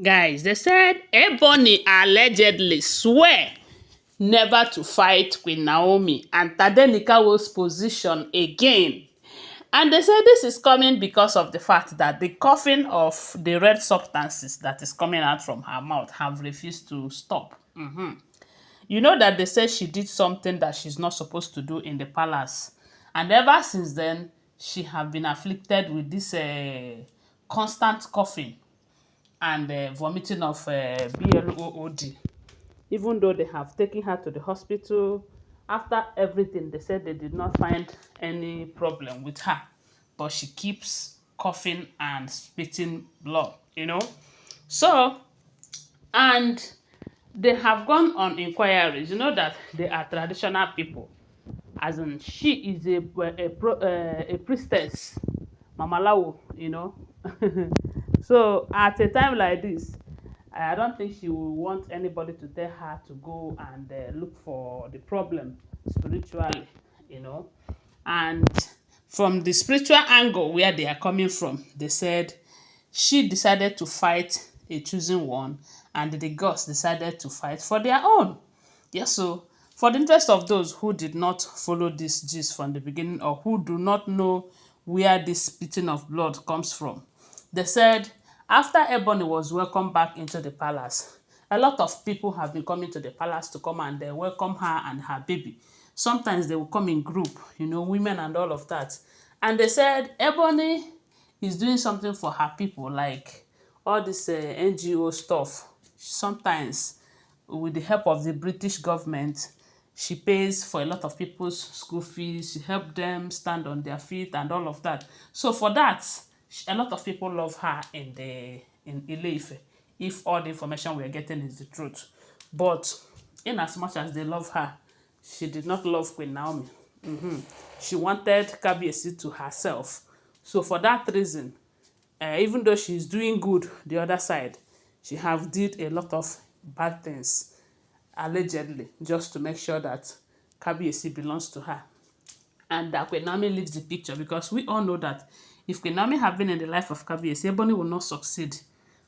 Guys, they said Ebony allegedly swear never to fight Queen Naomi and Tade Nikawo's position again. And they say this is coming because of the fact that the coughing of the red substances that is coming out from her mouth have refused to stop. You know that they say she did something that she's not supposed to do in the palace. And ever since then, she have been afflicted with this constant coughing and vomiting of blood. Even though they have taken her to the hospital, after everything, they said they did not find any problem with her. But she keeps coughing and spitting blood. So, and they have gone on inquiries. You know that they are traditional people. As in, she is a priestess, Mamalawo. So at a time like this, I don't think she will want anybody to tell her to go and look for the problem spiritually. And from the spiritual angle where they are coming from, they said she decided to fight a chosen one, and the gods decided to fight for their own. Yes, so for the interest of those who did not follow this gist from the beginning or who do not know where this spitting of blood comes from, they said after Ebony was welcomed back into the palace, a lot of people have been coming to the palace to come and welcome her and her baby. Sometimes they will come in group, women and all of that. And they said Ebony is doing something for her people, like all this NGO stuff. Sometimes, with the help of the British government, she pays for a lot of people's school fees. She helped them stand on their feet and all of that. So for that, a lot of people love her in Ile-Ife, if all the information we are getting is the truth. But in as much as they love her, she did not love Queen Naomi. She wanted Kabiyesi to herself. So for that reason, even though she's doing good the other side, she have did a lot of bad things, allegedly, just to make sure that Kabiyesi belongs to her. And that Queen Naomi leaves the picture, because we all know that if Queen Naomi had been in the life of Kabiyesi, Ebony will not succeed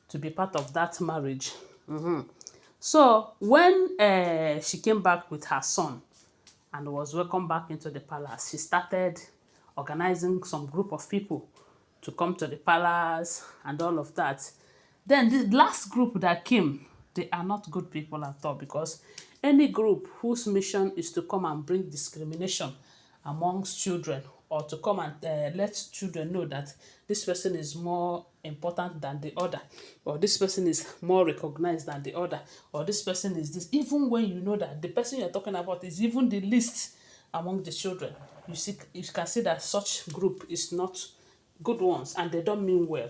to be part of that marriage. So when she came back with her son and was welcomed back into the palace, she started organizing some group of people to come to the palace and all of that. Then the last group that came, they are not good people at all, because any group whose mission is to come and bring discrimination amongst children, or to come and let children know that this person is more important than the other, or this person is more recognized than the other, or this person is this, even when you know that the person you're talking about is even the least among the children, you can see that such group is not good ones and they don't mean well.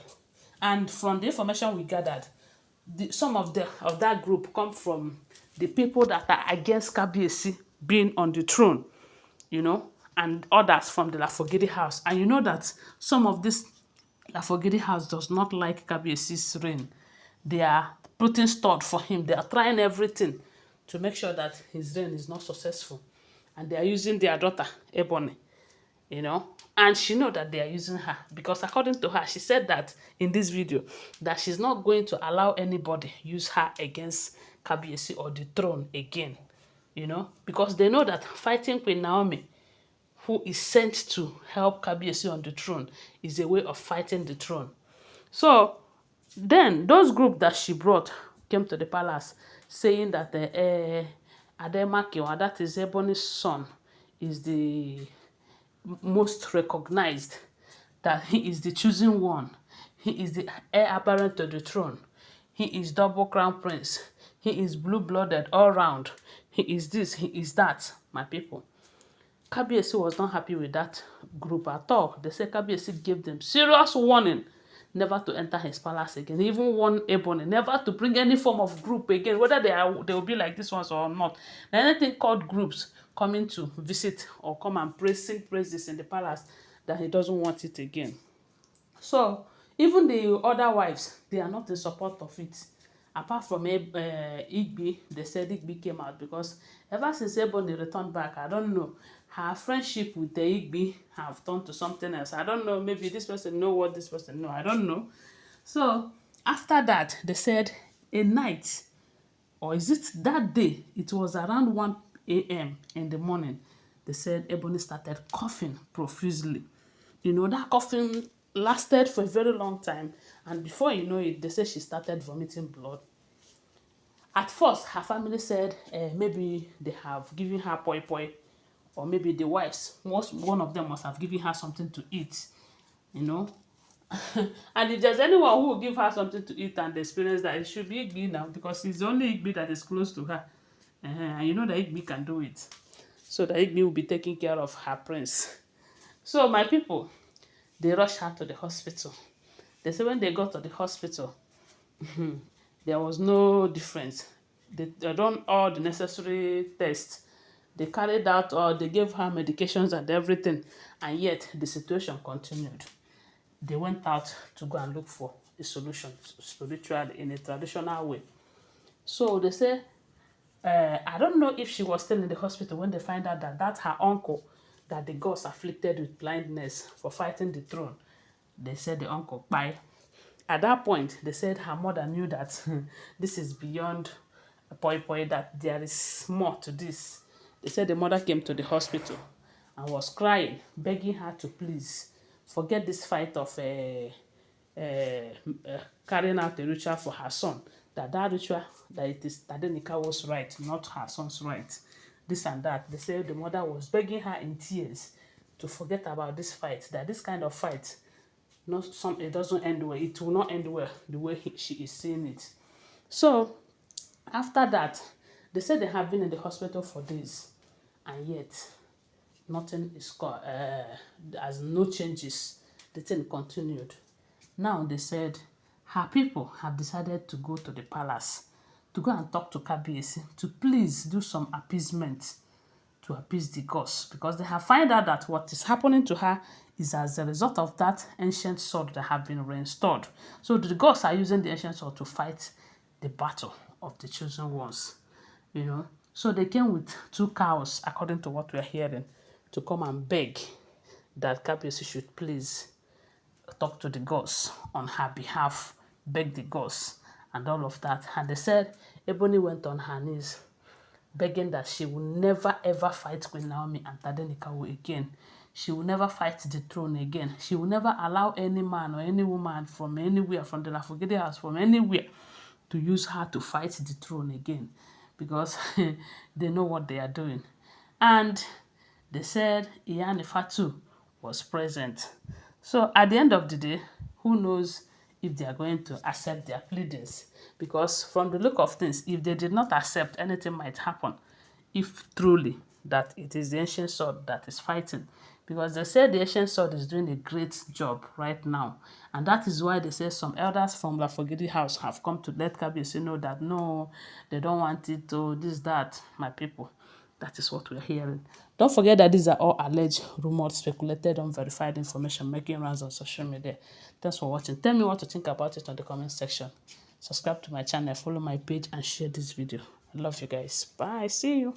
And from the information we gathered, some of that group come from the people that are against Kabiyesi being on the throne, and others from the Lafogidi house. And you know that some of this Lafogidi house does not like Kabiyesi's reign. They are putting stud for him. They are trying everything to make sure that his reign is not successful. And they are using their daughter, Ebony, and she know that they are using her, because according to her, she said that in this video that she's not going to allow anybody use her against Kabiyesi or the throne again, because they know that fighting Queen Naomi, who is sent to help Kabiyesi on the throne, is a way of fighting the throne. So then those group that she brought came to the palace saying that Ademakin, that is Ebony's son, is the most recognized, that he is the chosen one. He is the heir apparent to the throne. He is double crown prince. He is blue-blooded all round. He is this, he is that, my people. Kabiyesi was not happy with that group at all. They say Kabiyesi gave them serious warning never to enter his palace again. He even warned Ebony never to bring any form of group again, whether they will be like this ones or not. Anything called groups coming to visit or come and sing praises in the palace, that he doesn't want it again. So even the other wives, they are not in support of it. Apart from Igbi, they said Igbi came out because ever since Ebony returned back, I don't know, her friendship with the Igbi have turned to something else. I don't know, maybe this person know what this person know. I don't know. So After that, they said a night, or is it that day? It was around 1 a.m. in the morning. They said Ebony started coughing profusely. You know, that coughing lasted for a very long time. And before you know it, they said she started vomiting blood. At first, her family said maybe they have given her poi poi, or maybe the wives, one of them must have given her something to eat, you know. And if there's anyone who will give her something to eat and experience that, it should be Igbi now, because it's the only Igbi that is close to her. And you know that Igbi can do it. So the Igbi will be taking care of her prince. So my people, they rushed her to the hospital. They say when they got to the hospital, there was no difference. They done all the necessary tests. They carried out, or they gave her medications and everything, and yet the situation continued. They went out to go and look for a solution spiritually in a traditional way. So they say, I don't know if she was still in the hospital when they find out that her uncle, that the gods afflicted with blindness for fighting the throne. They said the uncle died. At that point, they said her mother knew that this is beyond a poi poi, that there is more to this. They said the mother came to the hospital and was crying, begging her to please forget this fight of carrying out a ritual for her son. That ritual, that it is Tadenika was right, not her son's right. This and that. They said the mother was begging her in tears to forget about this fight, that this kind of fight, it doesn't end well. It will not end well the way she is seeing it. So after that, they said they have been in the hospital for days, and yet nothing is as no changes. The thing continued. Now they said her people have decided to go to the palace to go and talk to Kabiyesi to please do some appeasement to appease the gods, because they have found out that what is happening to her is as a result of that ancient sword that have been reinstalled. So the gods are using the ancient sword to fight the battle of the chosen ones, you know. So they came with 2 cows, according to what we are hearing, to come and beg that Kabiyesi should please talk to the gods on her behalf, beg the gods, and all of that. And they said Ebony went on her knees, begging that she will never ever fight Queen Naomi and Tade again. She will never fight the throne again. She will never allow any man or any woman from anywhere, from the Lafogede house, from anywhere, to use her to fight the throne again, because they know what they are doing. And they said Iyane Fatu was present. So at the end of the day, who knows if they are going to accept their pleadings? Because from the look of things, if they did not accept, anything might happen, if truly that it is the ancient sword that is fighting. Because they say the ancient sword is doing a great job right now. And that is why they say some elders from Lafogidi house have come to let Kabiyesi know that no, they don't want it to this, that, my people. That is what we're hearing. Don't forget that these are all alleged, rumored, speculated, unverified information making rounds on social media. Thanks for watching. Tell me what you think about it on the comment section. Subscribe to my channel, follow my page, and share this video. I love you guys. Bye. See you.